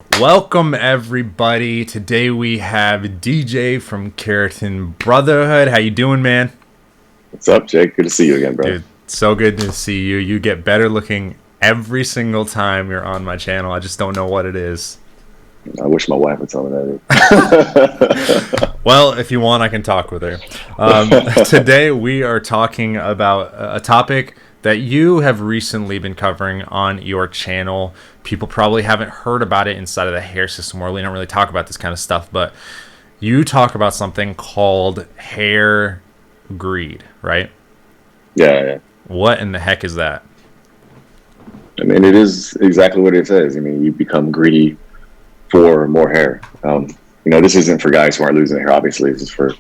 Welcome everybody. Today we have DJ from Keratin Brotherhood. How you doing, man? What's up, Jake? Good to see you again, bro. Dude, so good to see you. You get better looking every single time you're on my channel. I just don't know what it is. I wish my wife would tell me that. Well, if you want, I can talk with her. Today we are talking about a topic that you have recently been covering on your channel. People probably haven't heard about it inside of the hair system world. We don't really talk about this kind of stuff, but you talk about something called hair greed, right? Yeah. What in the heck is that? I mean, it is exactly what it says. I mean, you become greedy for more hair. This isn't for guys who aren't losing hair, obviously. This is for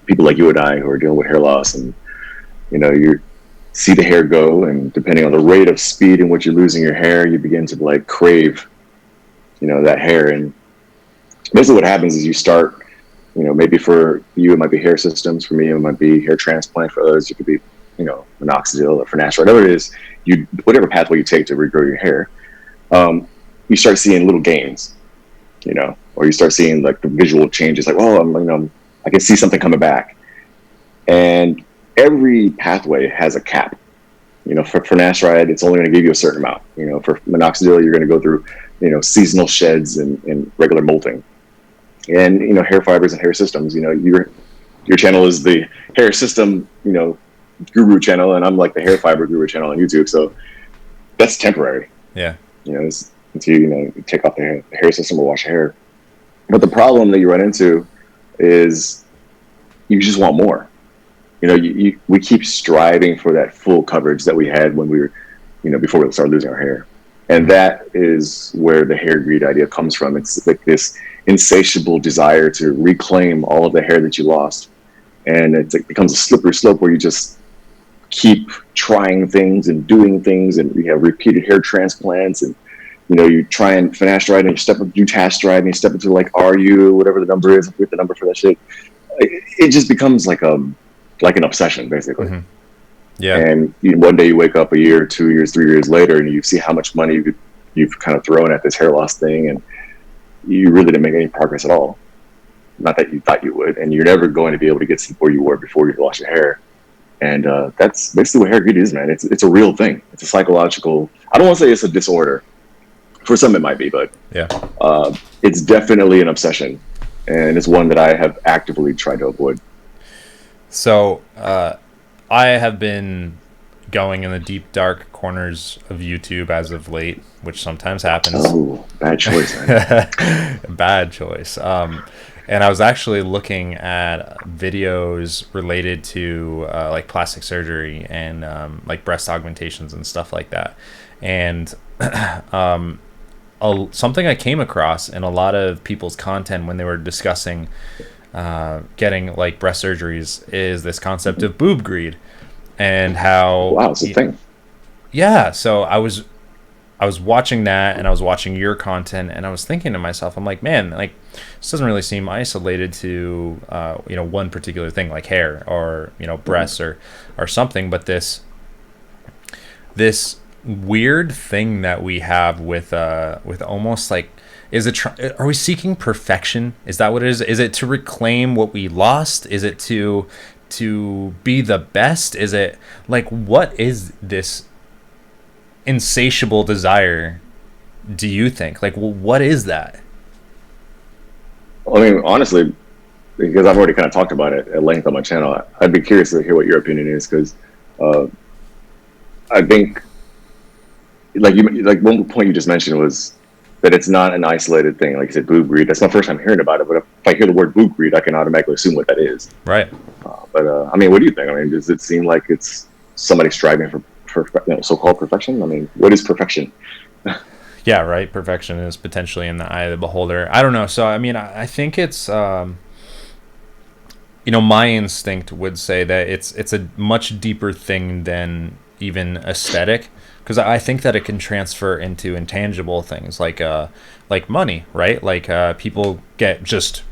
people like you and I who are dealing with hair loss. And, you see the hair go, and depending on the rate of speed in which you're losing your hair, you begin to crave, that hair. And basically what happens is you start, maybe for you, it might be hair systems. For me, it might be hair transplant. For others, it could be, minoxidil or finasteride, whatever it is, whatever pathway you take to regrow your hair, you start seeing little gains, or you start seeing like the visual changes, like, oh, I can see something coming back. And every pathway has a cap. For finasteride, it's only going to give you a certain amount. For minoxidil, you're going to go through, seasonal sheds and regular molting. And, hair fibers and hair systems, your channel is the hair system, guru channel, and I'm like the hair fiber guru channel on YouTube. So that's temporary. Yeah. It's until you take off the hair system or wash your hair. But the problem that you run into is you just want more. We keep striving for that full coverage that we had when we were, before we started losing our hair. And that is where the hair greed idea comes from. It's like this insatiable desire to reclaim all of the hair that you lost. And it becomes a slippery slope where you just keep trying things and doing things, and you have repeated hair transplants, and you try and finasteride, and you step up, do tastride, and you step into like RU, whatever the number is, with the number for that shit. It just becomes like an obsession, basically. Mm-hmm. Yeah. And one day you wake up a year, 2 years, 3 years later, and you see how much money you've kind of thrown at this hair loss thing, and you really didn't make any progress at all. Not that you thought you would, and you're never going to be able to get to where you were before you lost your hair. And that's basically what hair greed is, man. It's a real thing. It's a psychological. I don't want to say it's a disorder. For some, it might be, but Yeah. It's definitely an obsession, and it's one that I have actively tried to avoid. So, I have been going in the deep, dark corners of YouTube as of late, which sometimes happens. Oh, bad choice, man. Bad choice. And I was actually looking at videos related to like plastic surgery and like breast augmentations and stuff like that. And something I came across in a lot of people's content when they were discussing getting like breast surgeries is this concept of boob greed, and how It's a thing. Yeah, so I was watching that, and I was watching your content, and I was thinking to myself, I'm like, man, like this doesn't really seem isolated to one particular thing like hair or breasts or something, but this weird thing that we have with almost like, are we seeking perfection? Is that what it is? Is it to reclaim what we lost? Is it to be the best? Is it like, what is this insatiable desire, do you think? Like, well, what is that? I mean, honestly, because I've already kind of talked about it at length on my channel, I'd be curious to hear what your opinion is, because I think, like one point you just mentioned was that it's not an isolated thing. Like you said, boob greed. That's my first time hearing about it. But if I hear the word boob greed, I can automatically assume what that is. Right. But I mean, what do you think? I mean, does it seem like it's somebody striving for so-called perfection? I mean, what is perfection? Yeah, right. Perfection is potentially in the eye of the beholder. I don't know. So, I mean, I think it's, my instinct would say that it's a much deeper thing than even aesthetic, because I think that it can transfer into intangible things like money, right? Like people get just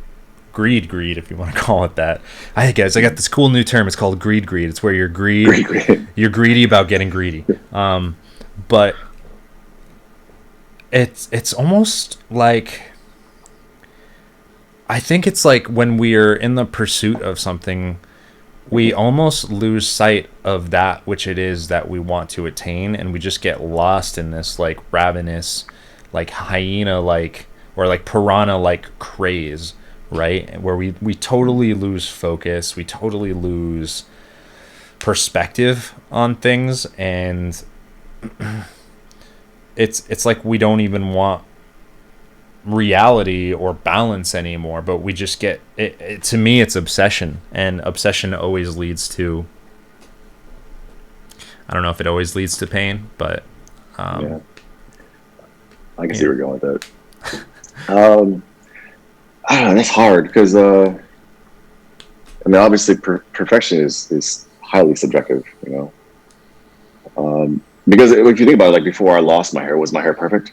greed, if you want to call it that. I got this cool new term. It's called greed. It's where you're you're greedy about getting greedy. But it's almost like, I think it's like when we're in the pursuit of something, we almost lose sight of that which it is that we want to attain, and we just get lost in this like ravenous, like hyena like, or like piranha like craze, right? Where we totally lose focus, we totally lose perspective on things, and it's like we don't even want reality or balance anymore, but we just get it. To me, it's obsession, and obsession always leads to, I don't know if it always leads to pain, but Yeah, I can yeah. see where you're going with that. I don't know. That's hard because I mean, obviously, perfection is highly subjective. Because if you think about it, like before I lost my hair, was my hair perfect?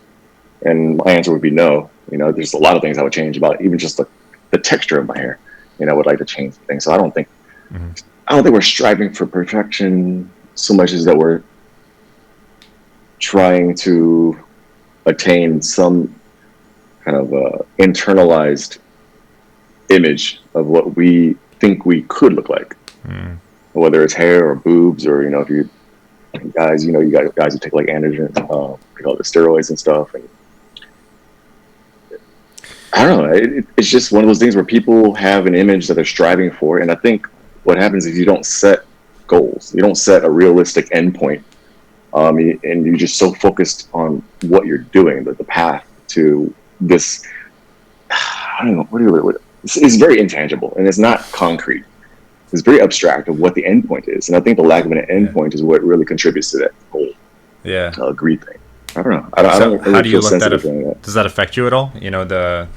And my answer would be no. There's a lot of things I would change about it, even just the texture of my hair. I would like to change things. So Mhm. I don't think we're striving for perfection so much as that we're trying to attain some kind of internalized image of what we think we could look like, Mm. whether it's hair or boobs, or if you guys, you got guys who take like androgen, they call it steroids and stuff, and I don't know. It's just one of those things where people have an image that they're striving for, and I think what happens is you don't set goals, you don't set a realistic endpoint, and you're just so focused on what you're doing, the path to this. I don't know it's very intangible and it's not concrete. It's very abstract of what the endpoint is, and I think the lack of an Yeah. endpoint is what really contributes to that whole Yeah. greed thing. I don't know. I So don't how really do you feel let that sensitive to any of that. does that affect you at all? The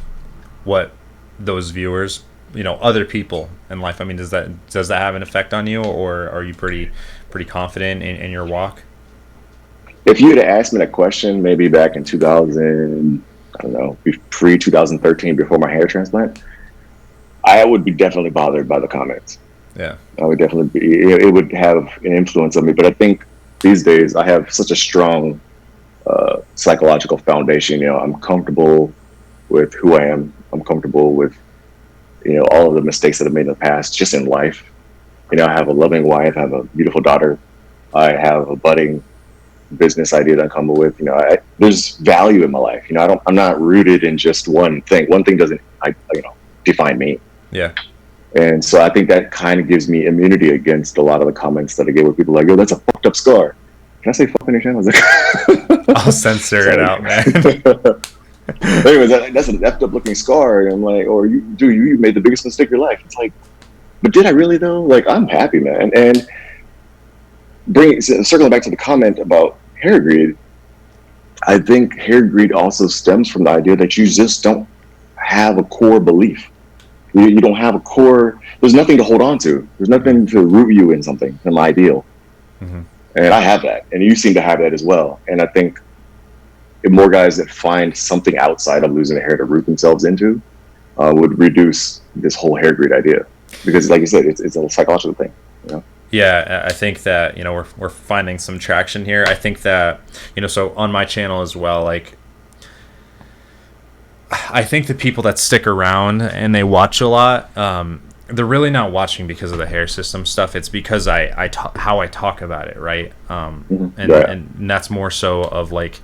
what those viewers, other people in life. I mean, does that have an effect on you, or are you pretty confident in your walk? If you had asked me that question maybe back in 2000, I don't know, pre 2013, before my hair transplant, I would be definitely bothered by the comments. Yeah. I would definitely be. It would have an influence on me. But I think these days I have such a strong psychological foundation. I'm comfortable with who I am. I'm comfortable with all of the mistakes that I've made in the past, just in life. I have a loving wife. I have a beautiful daughter. I have a budding business idea that I'm coming with. There's value in my life. I'm not rooted in just one thing. One thing doesn't, define me. Yeah. And so I think that kind of gives me immunity against a lot of the comments that I get where people are like, "Yo, that's a fucked up scar." Can I say "fuck" on your channel? I was I'll like, censor it sorry. out, man. Anyways, that's an effed up looking scar, and I'm like, or you made the biggest mistake of your life. It's like, but did I really though? Like, I'm happy, man. And circling back to the comment about hair greed, I think hair greed also stems from the idea that you just don't have a core belief. You don't have a core. There's nothing to hold on to. There's Mm. nothing to root you in something, an ideal. Hmm. And I have that, and you seem to have that as well. And I think if more guys that find something outside of losing the hair to root themselves into would reduce this whole hair greed idea. Because, like you said, it's a psychological thing. Yeah, I think that we're finding some traction here. I think that so on my channel as well, like I think the people that stick around and they watch a lot, they're really not watching because of the hair system stuff. It's because how I talk about it, right? Mm-hmm. And that's more so of like,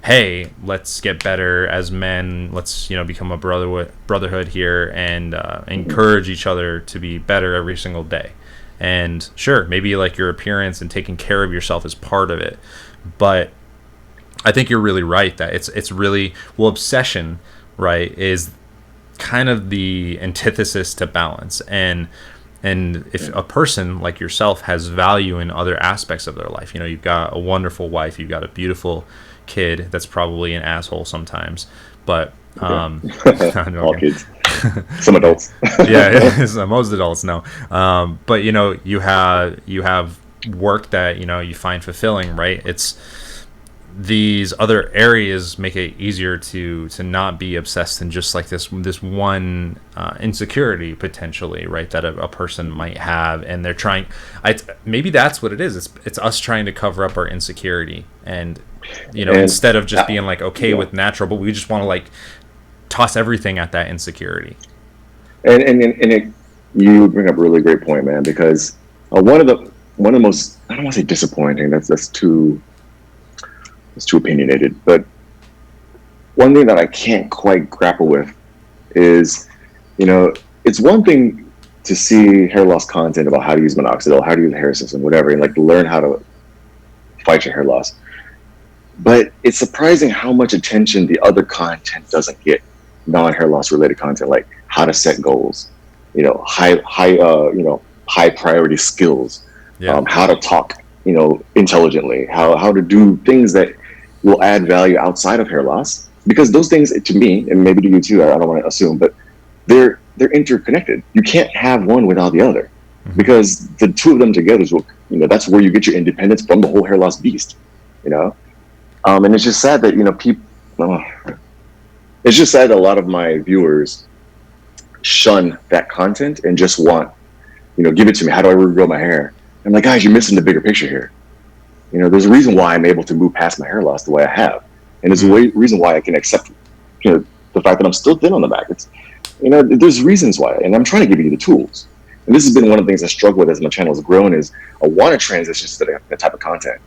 hey, let's get better as men. Let's become a brotherhood here, and encourage each other to be better every single day. And sure, maybe like your appearance and taking care of yourself is part of it, but I think you're really right that it's really, well, obsession, right, is kind of the antithesis to balance. And if a person like yourself has value in other aspects of their life, you've got a wonderful wife, you've got a beautiful kid that's probably an asshole sometimes, but All kids, some adults. yeah, most adults know. But you have work that you find fulfilling, right? these other areas make it easier to not be obsessed in just like this one insecurity potentially, right, that a person might have, and they're trying. Maybe that's what it is. It's us trying to cover up our insecurity, and And instead of just being like okay yeah. with natural, but we just want to like toss everything at that insecurity. You bring up a really great point, man, because one of the most, I don't want to say disappointing. That's too opinionated. But one thing that I can't quite grapple with is, it's one thing to see hair loss content about how to use minoxidil, how to use the hair system, whatever, and like learn how to fight your hair loss. But it's surprising how much attention the other content doesn't get. Non-hair loss related content, like how to set goals, high priority skills, Yeah. how to talk, intelligently, how to do things that will add value outside of hair loss. Because those things, to me, and maybe to you too, I don't want to assume, but they're interconnected. You can't have one without the other, because the two of them together is what, that's where you get your independence from the whole hair loss beast. And it's just sad that people. It's just sad that a lot of my viewers shun that content and just want, give it to me. How do I regrow my hair? I'm like, guys, you're missing the bigger picture here. There's a reason why I'm able to move past my hair loss the way I have, and there's a reason why I can accept, the fact that I'm still thin on the back. It's, there's reasons why, and I'm trying to give you the tools. And this has been one of the things I struggle with as my channel has grown is I want to transition to that type of content,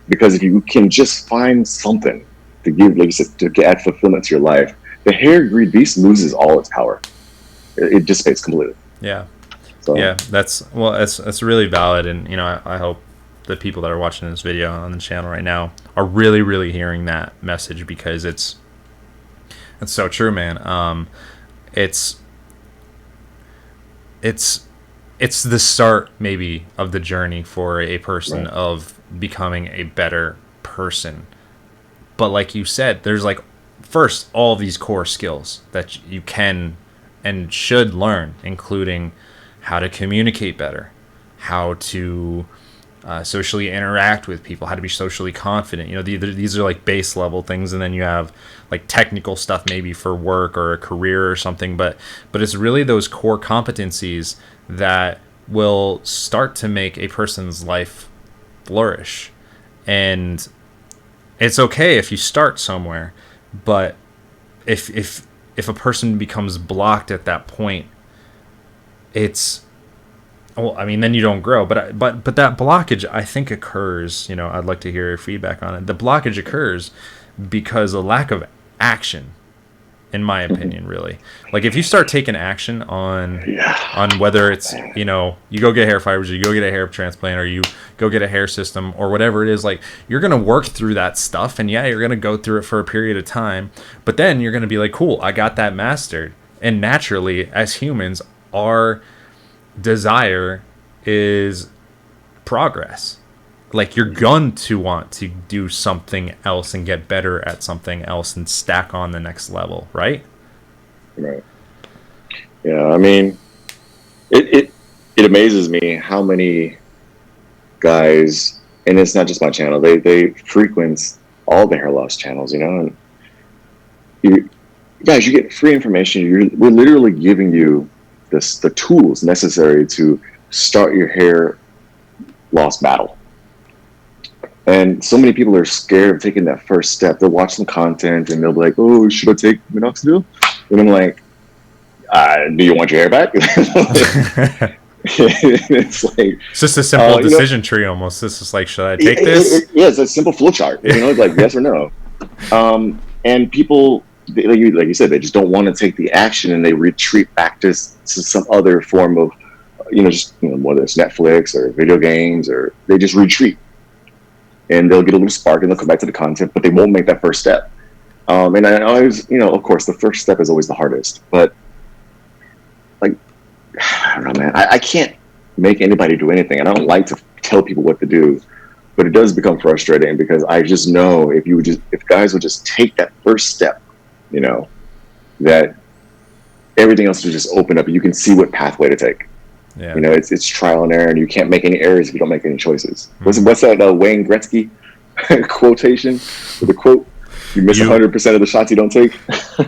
because if you can just find something to give, like you said, to add fulfillment to your life, the hair greed beast loses all its power. It dissipates completely. Yeah. So, yeah, that's really valid, and I hope the people that are watching this video on the channel right now are really, really hearing that message, because it's so true, man. It's the start maybe of the journey for a person, right, of becoming a better person. But like you said, there's like first all these core skills that you can and should learn, including how to communicate better, how to socially interact with people, how to be socially confident. These are like base level things, and then you have like technical stuff maybe for work or a career or something. But it's really those core competencies that will start to make a person's life flourish. And it's okay if you start somewhere, but if a person becomes blocked at that point, then you don't grow. But that blockage, I think, occurs. I'd like to hear your feedback on it. The blockage occurs because of lack of action, in my opinion, really. Like if you start taking action on whether it's you go get hair fibers, or you go get a hair transplant, or you go get a hair system, or whatever it is, like you're gonna work through that stuff, and you're gonna go through it for a period of time, but then you're gonna be like, cool, I got that mastered. And naturally, as humans, our desire is progress. Like you're going to want to do something else and get better at something else and stack on the next level, right? Right. Yeah, I mean, it amazes me how many guys, and it's not just my channel, they frequent all the hair loss channels, and you get free information. We're literally giving you the tools necessary to start your hair loss battle. And so many people are scared of taking that first step. They'll watch some content and they'll be like, "Oh, should I take minoxidil?" And I'm like, "Do you want your hair back?" It's like it's just a simple decision tree almost. It's just like, should I take this? It's a simple flow chart. It's like yes or no. And people, like you said, they just don't want to take the action, and they retreat back to some other form of, whether it's Netflix or video games, or they just retreat. And they'll get a little spark and they'll come back to the content, but they won't make that first step. And I always, of course, the first step is always the hardest. But, like, I don't know, man. I can't make anybody do anything. And I don't like to tell people what to do. But it does become frustrating because I just know if guys would just take that first step, that everything else will just open up and you can see what pathway to take. Yeah. It's trial and error, and you can't make any errors if you don't make any choices. Mm-hmm. What's that Wayne Gretzky? quotation with the quote, "You miss You 100% of the shots you don't take."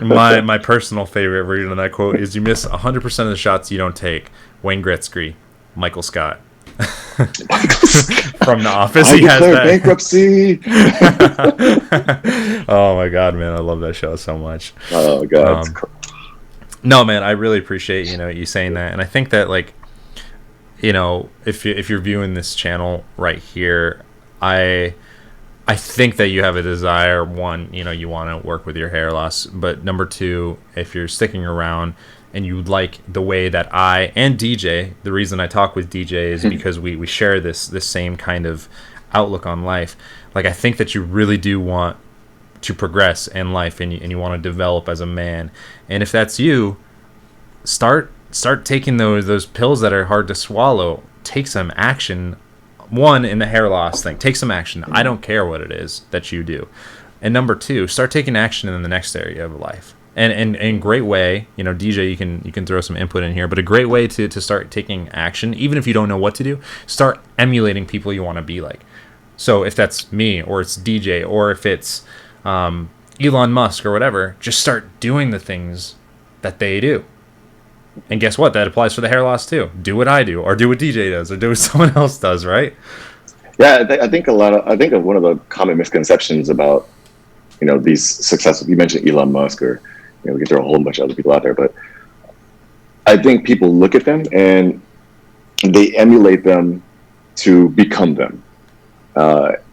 my personal favorite version of that quote is, "You miss 100% of the shots you don't take." Wayne Gretzky, Michael Scott. From The Office, I he has declare that. bankruptcy. Oh my god, man, I love that show so much. Oh God. Um, no, man, I really appreciate you saying that, and I think that, like, if you're viewing this channel right here, I I think that you have a desire. One, you want to work with your hair loss, but number two, if you're sticking around and you like the way that I and DJ, the reason I talk with DJ is because we share this same kind of outlook on life. Like, I think that you really do want to progress in life, and you want to develop as a man. And if that's you, start taking those pills that are hard to swallow. Take some action. One, in the hair loss thing, take some action. I don't care what it is that you do. And number two, start taking action in the next area of life. And great way, DJ, you can throw some input in here, but a great way to start taking action, even if you don't know what to do, start emulating people you want to be like. So if that's me, or it's DJ, or if it's Elon Musk or whatever, just start doing the things that they do. And guess what? That applies for the hair loss too. Do what I do, or do what DJ does, or do what someone else does, right? Yeah, I think one of the common misconceptions about these successful. You mentioned Elon Musk, or we can throw a whole bunch of other people out there, but I think people look at them and they emulate them to become them,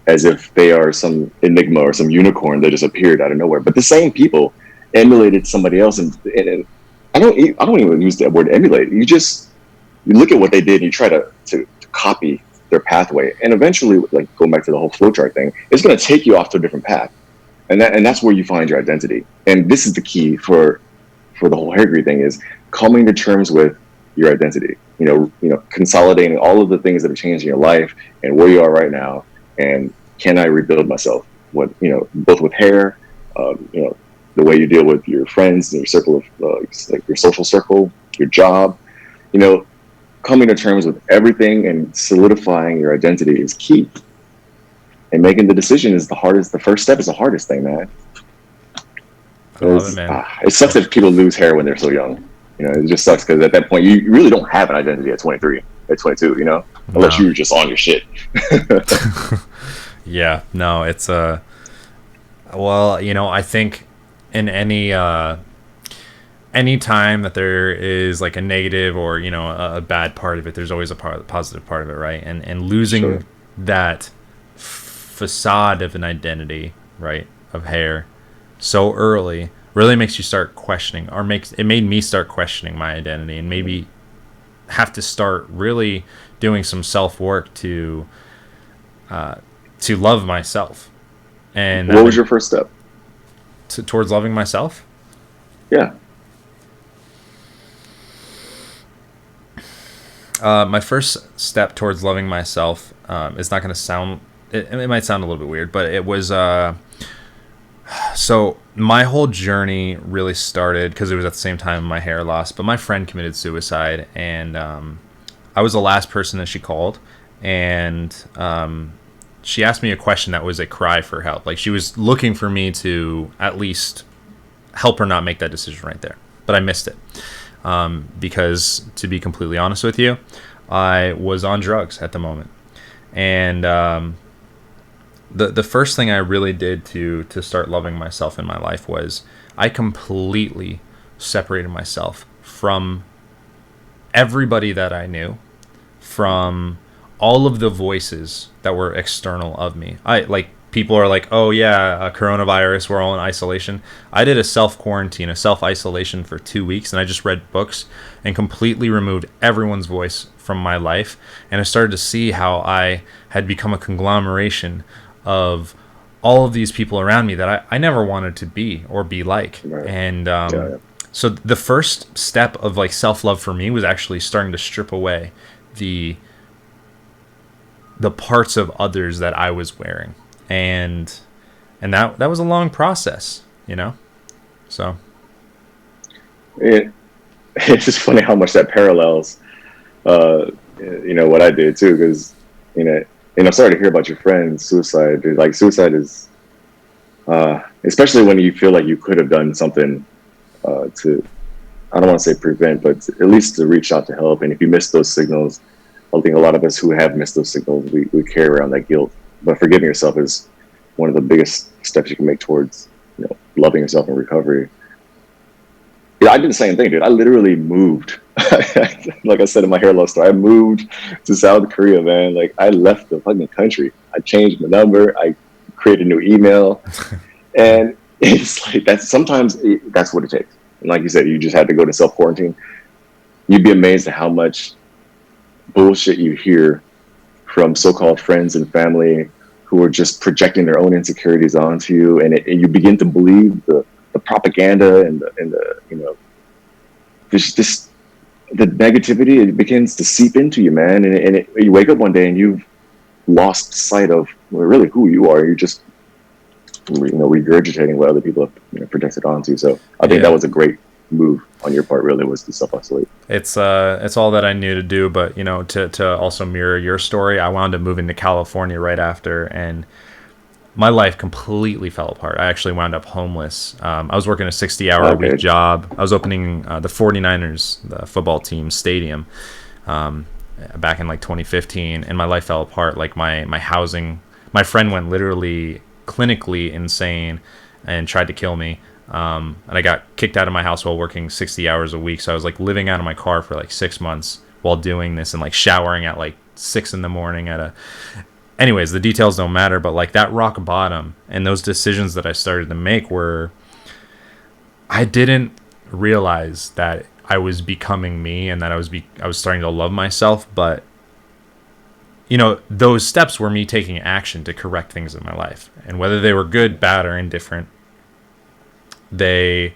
as if they are some enigma or some unicorn that just appeared out of nowhere. But the same people emulated somebody else, and I don't even use that word emulate. You look at what they did and you try to copy their pathway, and eventually, like going back to the whole flowchart thing, it's going to take you off to a different path, and that's where you find your identity. And this is the key for the whole hair greed thing, is coming to terms with your identity. Consolidating all of the things that have changed in your life and where you are right now, and can I rebuild myself? Both with hair, the way you deal with your friends, your circle of like your social circle, your job, coming to terms with everything and solidifying your identity is key. And making the decision is the hardest. The first step is the hardest thing, man. I love it, man. It sucks that people lose hair when they're so young. It just sucks, because at that point you really don't have an identity at 23, at 22. Unless No. you're just on your shit. Yeah, no, it's well, I think in any time that there is like a negative, or a bad part of it, there's always a positive part of it, right? And losing Sure. that facade of an identity, right, of hair so early really makes you start questioning, or made me start questioning my identity, and maybe have to start really doing some self work to love myself. And What was your first step? towards loving myself? Yeah. My first step towards loving myself is not going to sound. It might sound a little bit weird, but it was. So my whole journey really started because it was at the same time my hair loss. But my friend committed suicide, and I was the last person that she called, and she asked me a question that was a cry for help. Like, she was looking for me to at least help her not make that decision right there. But I missed it. Because, to be completely honest with you, I was on drugs at the moment. And the first thing I really did to start loving myself in my life was I completely separated myself from everybody that I knew, from all of the voices that were external of me. People are like, oh yeah, coronavirus, we're all in isolation. I did a self-quarantine, a self-isolation for 2 weeks, and I just read books and completely removed everyone's voice from my life. And I started to see how I had become a conglomeration of all of these people around me that I never wanted to be or be like. Right. And Yeah. so the first step of like self-love for me was actually starting to strip away the parts of others that I was wearing. And that was a long process, So It's just funny how much that parallels, what I did too, because And I'm sorry to hear about your friend's suicide, dude. Like suicide is, especially when you feel like you could have done something to, I don't want to say prevent, but at least to reach out to help. And if you miss those signals, I think a lot of us who have missed those signals, we carry around that guilt. But forgiving yourself is one of the biggest steps you can make towards, loving yourself in recovery. Yeah, I did the same thing, dude. I literally moved. Like I said in my hair loss story, I moved to South Korea, man. Like I left the fucking country. I changed my number. I created a new email, and it's like that's that's what it takes. And like you said, you just had to go to self quarantine. You'd be amazed at how much bullshit you hear from so-called friends and family who are just projecting their own insecurities onto you, and you begin to believe the propaganda and the this the negativity. It begins to seep into you, man, and you wake up one day and you've lost sight of really who you are. You're just regurgitating what other people have projected onto you. So I think that was a great move on your part. Really, was to self-isolate. It's all that I knew to do, but to also mirror your story, I wound up moving to California right after, and my life completely fell apart. I actually wound up homeless. I was working a 60-hour a week job. I was opening the 49ers, the football team stadium, back in like 2015, and my life fell apart. Like my housing, my friend went literally clinically insane and tried to kill me. And I got kicked out of my house while working 60 hours a week. So I was like living out of my car for like 6 months while doing this, and like showering at like 6 a.m. Anyways, the details don't matter, but like that rock bottom and those decisions that I started to make were, I didn't realize that I was becoming me and that I was starting to love myself. But those steps were me taking action to correct things in my life, and whether they were good, bad, or indifferent, that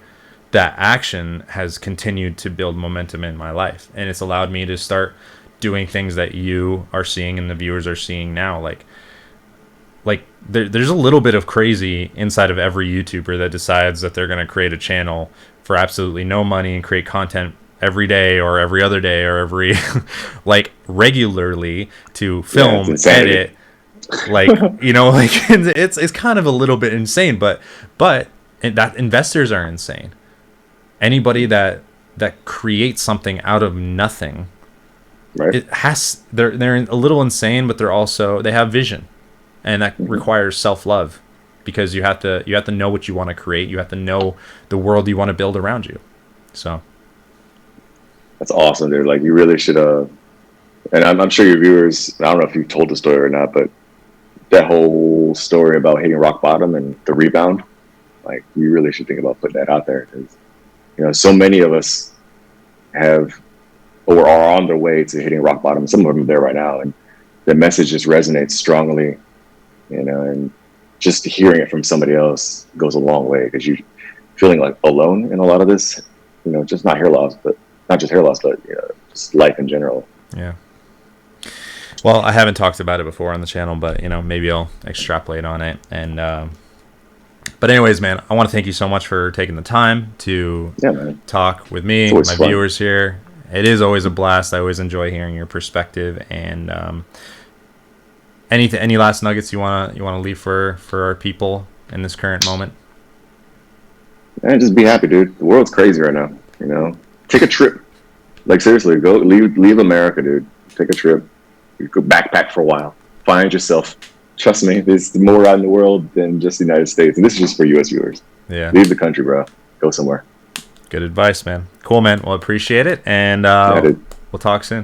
action has continued to build momentum in my life, and it's allowed me to start doing things that you are seeing and the viewers are seeing now. Like there's a little bit of crazy inside of every YouTuber that decides that they're going to create a channel for absolutely no money and create content every day or every other day or every like regularly to film, edit, like it's kind of a little bit insane, but that investors are insane. Anybody that creates something out of nothing, right? They're a little insane, but they have vision, and that requires self-love, because you have to know what you want to create. You have to know the world you want to build around you. So that's awesome, dude. Like you really should and I'm sure your viewers, I don't know if you told the story or not, but that whole story about hitting rock bottom and the rebound, like you really should think about putting that out there, because so many of us have or are on their way to hitting rock bottom. Some of them are there right now, and the message just resonates strongly, and just hearing it from somebody else goes a long way, because you feeling like alone in a lot of this, just not hair loss, but not just hair loss, but just life in general. Yeah. Well, I haven't talked about it before on the channel, but maybe I'll extrapolate on it. And but anyways, man, I want to thank you so much for taking the time to talk with me, my fun. Viewers here. It is always a blast. I always enjoy hearing your perspective. And any last nuggets you wanna leave for our people in this current moment? Man, just be happy, dude. The world's crazy right now. Take a trip. Like seriously, go leave America, dude. Take a trip. You go backpack for a while. Find yourself. Trust me, there's more out in the world than just the United States. And this is just for U.S. viewers. Yeah. Leave the country, bro. Go somewhere. Good advice, man. Cool, man. Well, appreciate it. And we'll talk soon.